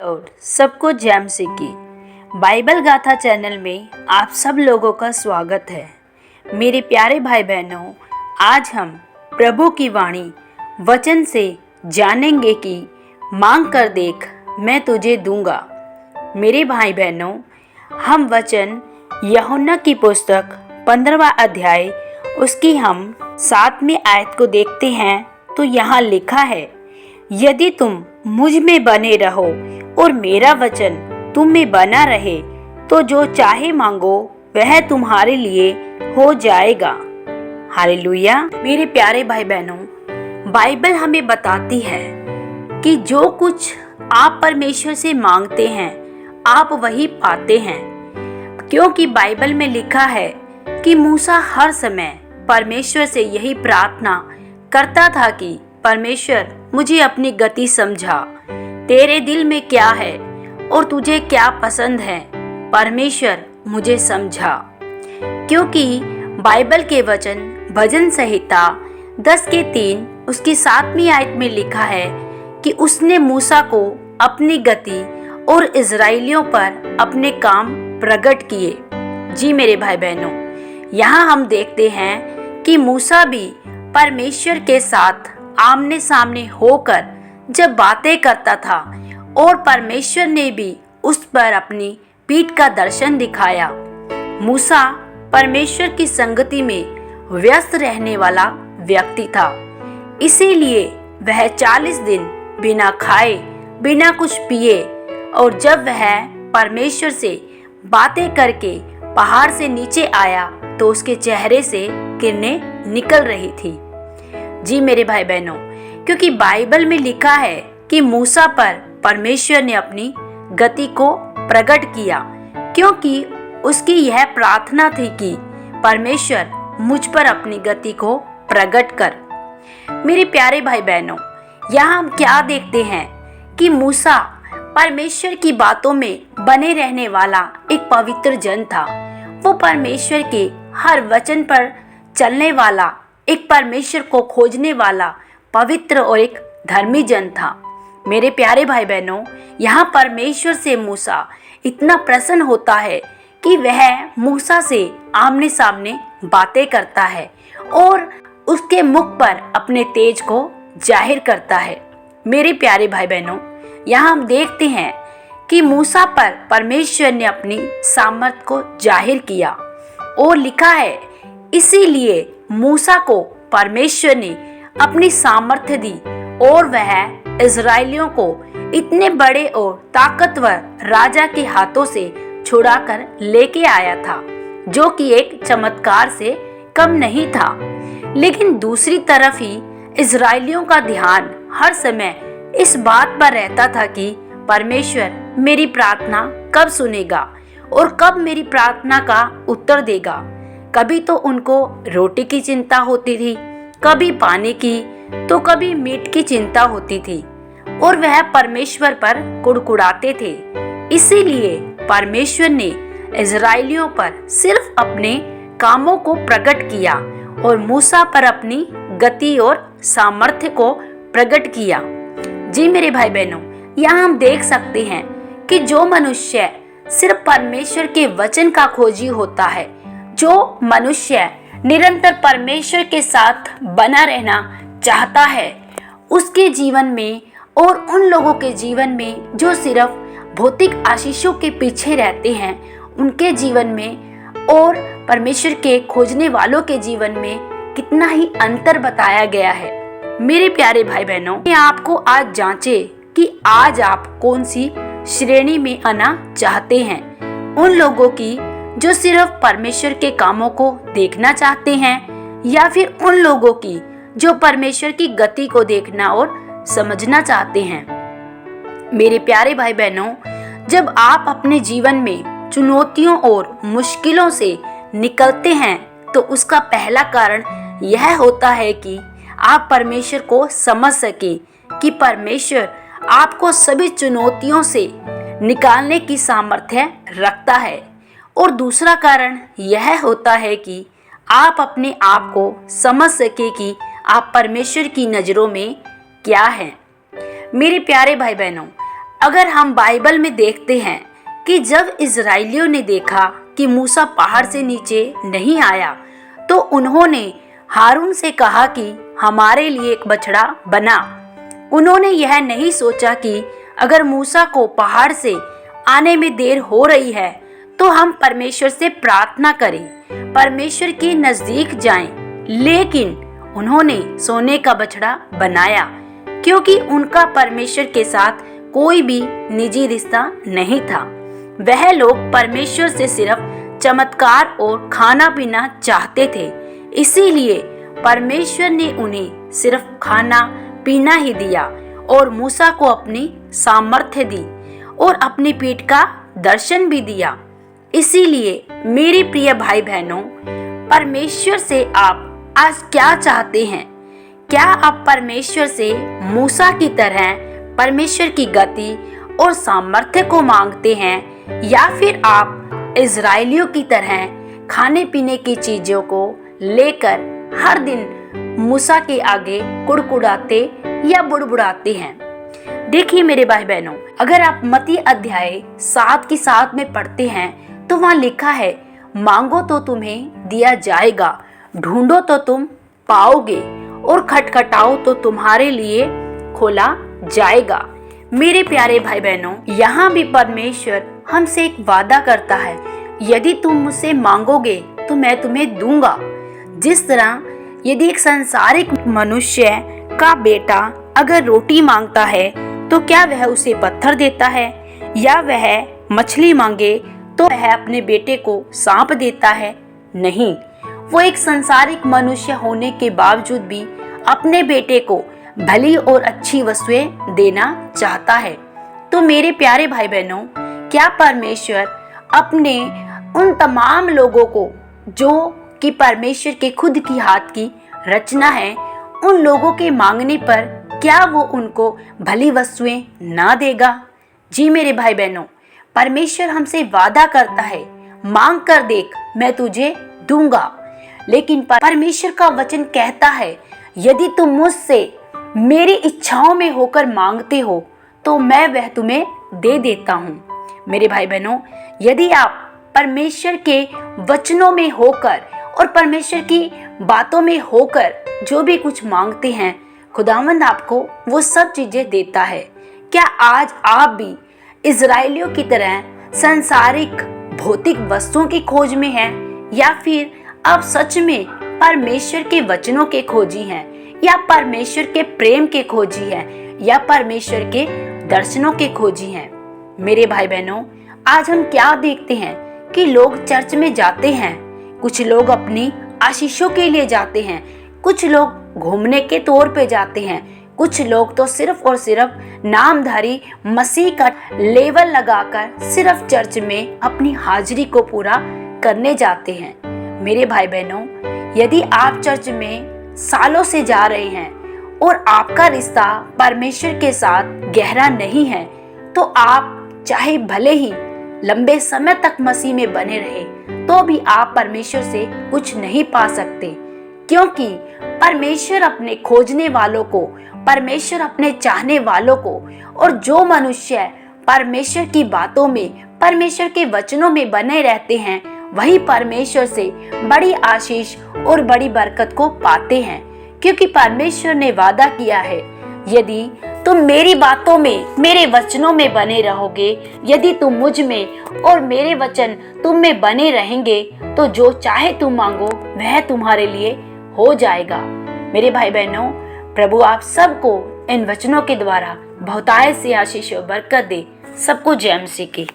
और सबको जैम सिक्की बाइबल गाथा चैनल में आप सब लोगों का स्वागत है। मेरे प्यारे भाई बहनों, आज हम प्रभु की वाणी वचन से जानेंगे कि मांग कर देख मैं तुझे दूंगा। मेरे भाई बहनों, हम वचन यूहन्ना की पुस्तक 15वां अध्याय उसकी हम 7वीं आयत को देखते हैं तो यहाँ लिखा है, यदि तुम मुझ में बने रहो और मेरा वचन तुम में बना रहे तो जो चाहे मांगो वह तुम्हारे लिए हो जाएगा। हालेलुया। मेरे प्यारे भाई बहनों, बाइबल हमें बताती है कि जो कुछ आप परमेश्वर से मांगते हैं आप वही पाते हैं, क्योंकि बाइबल में लिखा है कि मूसा हर समय परमेश्वर से यही प्रार्थना करता था कि परमेश्वर मुझे अपनी गति समझा, तेरे दिल में क्या है और तुझे क्या पसंद है, परमेश्वर मुझे समझा। क्योंकि बाइबल के वचन भजन संहिता 10:3 उसकी 7वीं आयत में लिखा है कि उसने मूसा को अपनी गति और इजराइलियों पर अपने काम प्रकट किए। जी मेरे भाई बहनों, यहाँ हम देखते हैं कि मूसा भी परमेश्वर के साथ आमने सामने होकर जब बातें करता था और परमेश्वर ने भी उस पर अपनी पीठ का दर्शन दिखाया। मूसा परमेश्वर की संगति में व्यस्त रहने वाला व्यक्ति था, इसीलिए वह 40 दिन बिना खाए बिना कुछ पिए और जब वह परमेश्वर से बातें करके पहाड़ से नीचे आया तो उसके चेहरे से किरणें निकल रही थी। जी मेरे भाई बहनों, क्योंकि बाइबल में लिखा है कि मूसा पर परमेश्वर ने अपनी गति को प्रकट किया, क्योंकि उसकी यह प्रार्थना थी कि परमेश्वर मुझ पर अपनी गति को प्रकट कर। मेरे प्यारे भाई बहनों, यहाँ हम क्या देखते हैं कि मूसा परमेश्वर की बातों में बने रहने वाला एक पवित्र जन था। वो परमेश्वर के हर वचन पर चलने वाला, एक परमेश्वर को खोजने वाला पवित्र और एक धर्मी जन था। मेरे प्यारे भाई बहनों, यहाँ परमेश्वर से मूसा इतना प्रसन्न होता है कि वह मूसा से आमने सामने बातें करता है और उसके मुख पर अपने तेज को जाहिर करता है। मेरे प्यारे भाई बहनों, यहाँ हम देखते हैं कि मूसा पर परमेश्वर ने अपनी सामर्थ को जाहिर किया और लिखा है, इसीलिए मूसा को परमेश्वर ने अपनी सामर्थ्य दी और वह इजराइलियों को इतने बड़े और ताकतवर राजा के हाथों से छुड़ाकर लेके आया था, जो कि एक चमत्कार से कम नहीं था। लेकिन दूसरी तरफ ही इजराइलियों का ध्यान हर समय इस बात पर रहता था कि परमेश्वर मेरी प्रार्थना कब सुनेगा और कब मेरी प्रार्थना का उत्तर देगा। कभी तो उनको रोटी की चिंता होती थी, कभी पानी की, तो कभी मीट की चिंता होती थी और वह परमेश्वर पर कुड़कुड़ाते थे। इसीलिए परमेश्वर ने इजराइलियों पर सिर्फ अपने कामों को प्रकट किया और मूसा पर अपनी गति और सामर्थ्य को प्रकट किया। जी मेरे भाई बहनों, यहाँ हम देख सकते हैं कि जो मनुष्य सिर्फ परमेश्वर के वचन का खोजी होता है, जो मनुष्य निरंतर परमेश्वर के साथ बना रहना चाहता है, उसके जीवन में और उन लोगों के जीवन में जो सिर्फ भौतिक आशीषों के पीछे रहते हैं, उनके जीवन में और परमेश्वर के खोजने वालों के जीवन में कितना ही अंतर बताया गया है। मेरे प्यारे भाई बहनों, मैं आपको आज जांचे कि आज आप कौन सी श्रेणी में आना चाहते हैं, उन लोगों की जो सिर्फ परमेश्वर के कामों को देखना चाहते हैं, या फिर उन लोगों की जो परमेश्वर की गति को देखना और समझना चाहते हैं। मेरे प्यारे भाई बहनों, जब आप अपने जीवन में चुनौतियों और मुश्किलों से निकलते हैं तो उसका पहला कारण यह होता है कि आप परमेश्वर को समझ सके कि परमेश्वर आपको सभी चुनौतियों से निकालने की सामर्थ्य रखता है। और दूसरा कारण यह होता है कि आप अपने आप को समझ सके कि आप परमेश्वर की नज़रों में क्या हैं। मेरे प्यारे भाई बहनों, अगर हम बाइबल में देखते हैं कि जब इजराइलियों ने देखा कि मूसा पहाड़ से नीचे नहीं आया, तो उन्होंने हारून से कहा कि हमारे लिए एक बछड़ा बना। उन्होंने यह नहीं सोचा कि अगर मूसा को पहाड़ से आने में देर हो रही है तो हम परमेश्वर से प्रार्थना करें, परमेश्वर के नजदीक जाएं। लेकिन उन्होंने सोने का बछड़ा बनाया, क्योंकि उनका परमेश्वर के साथ कोई भी निजी रिश्ता नहीं था। वह लोग परमेश्वर से सिर्फ चमत्कार और खाना पीना चाहते थे। इसीलिए परमेश्वर ने उन्हें सिर्फ खाना पीना ही दिया और मूसा को अपनी सामर्थ्य दी और अपनी पीठ का दर्शन भी दिया। इसीलिए मेरे प्रिय भाई बहनों, परमेश्वर से आप आज क्या चाहते हैं? क्या आप परमेश्वर से मूसा की तरह परमेश्वर की गति और सामर्थ्य को मांगते हैं, या फिर आप इजराइलियों की तरह खाने पीने की चीजों को लेकर हर दिन मूसा के आगे कुड़कुड़ाते या बुड़बुड़ाते हैं? देखिए मेरे भाई बहनों, अगर आप मत्ती अध्याय 7 की 7 में पढ़ते हैं तो वहाँ लिखा है, मांगो तो तुम्हें दिया जाएगा, ढूंढो तो तुम पाओगे और खटखटाओ तो तुम्हारे लिए खोला जाएगा। मेरे प्यारे भाई बहनों, यहाँ भी परमेश्वर हमसे एक वादा करता है, यदि तुम मुझसे मांगोगे तो मैं तुम्हें दूंगा। जिस तरह यदि एक सांसारिक मनुष्य का बेटा अगर रोटी मांगता है तो क्या वह उसे पत्थर देता है, या वह मछली मांगे तो वह अपने बेटे को सांप देता है? नहीं, वो एक सांसारिक मनुष्य होने के बावजूद भी अपने बेटे को भली और अच्छी वस्तुएं देना चाहता है। तो मेरे प्यारे भाई बहनों, क्या परमेश्वर अपने उन तमाम लोगों को जो कि परमेश्वर के खुद की हाथ की रचना है, उन लोगों के मांगने पर क्या वो उनको भली वस्तुएं ना देगा? जी मेरे भाई बहनों, परमेश्वर हमसे वादा करता है, मांग कर देख मैं तुझे दूंगा। लेकिन परमेश्वर का वचन कहता है, यदि तुम मुझसे मेरी इच्छाओं में होकर मांगते हो तो मैं वह तुम्हें दे देता हूँ। मेरे भाई बहनों, यदि आप परमेश्वर के वचनों में होकर और परमेश्वर की बातों में होकर जो भी कुछ मांगते हैं, खुदावंद आपको वो सब चीजें देता है। क्या आज आप भी इजराइलियों की तरह सांसारिक भौतिक वस्तुओं की खोज में हैं, या फिर आप सच में परमेश्वर के वचनों के खोजी हैं, या परमेश्वर के प्रेम के खोजी हैं, या परमेश्वर के दर्शनों के खोजी हैं? मेरे भाई बहनों, आज हम क्या देखते हैं कि लोग चर्च में जाते हैं, कुछ लोग अपनी आशीषों के लिए जाते हैं, कुछ लोग घूमने के तौर पे जाते हैं, कुछ लोग तो सिर्फ और सिर्फ नामधारी मसीह का लेवल लगाकर सिर्फ चर्च में अपनी हाजिरी को पूरा करने जाते हैं। मेरे भाई बहनों, यदि आप चर्च में सालों से जा रहे हैं और आपका रिश्ता परमेश्वर के साथ गहरा नहीं है, तो आप चाहे भले ही लंबे समय तक मसीह में बने रहे तो भी आप परमेश्वर से कुछ नहीं पा सकते, क्योंकि परमेश्वर अपने खोजने वालों को, परमेश्वर अपने चाहने वालों को, और जो मनुष्य परमेश्वर की बातों में, परमेश्वर के वचनों में बने रहते हैं, वही परमेश्वर से बड़ी आशीष और बड़ी बरकत को पाते हैं। क्योंकि परमेश्वर ने वादा किया है, यदि तुम मेरी बातों में, मेरे वचनों में बने रहोगे, यदि तुम मुझ में और मेरे वचन तुम में बने रहेंगे, तो जो चाहे तुम मांगो वह तुम्हारे लिए हो जाएगा। मेरे भाई बहनों, प्रभु आप सबको इन वचनों के द्वारा बहुतायत से आशीष और बरकत दे। सबको जय मसीह की।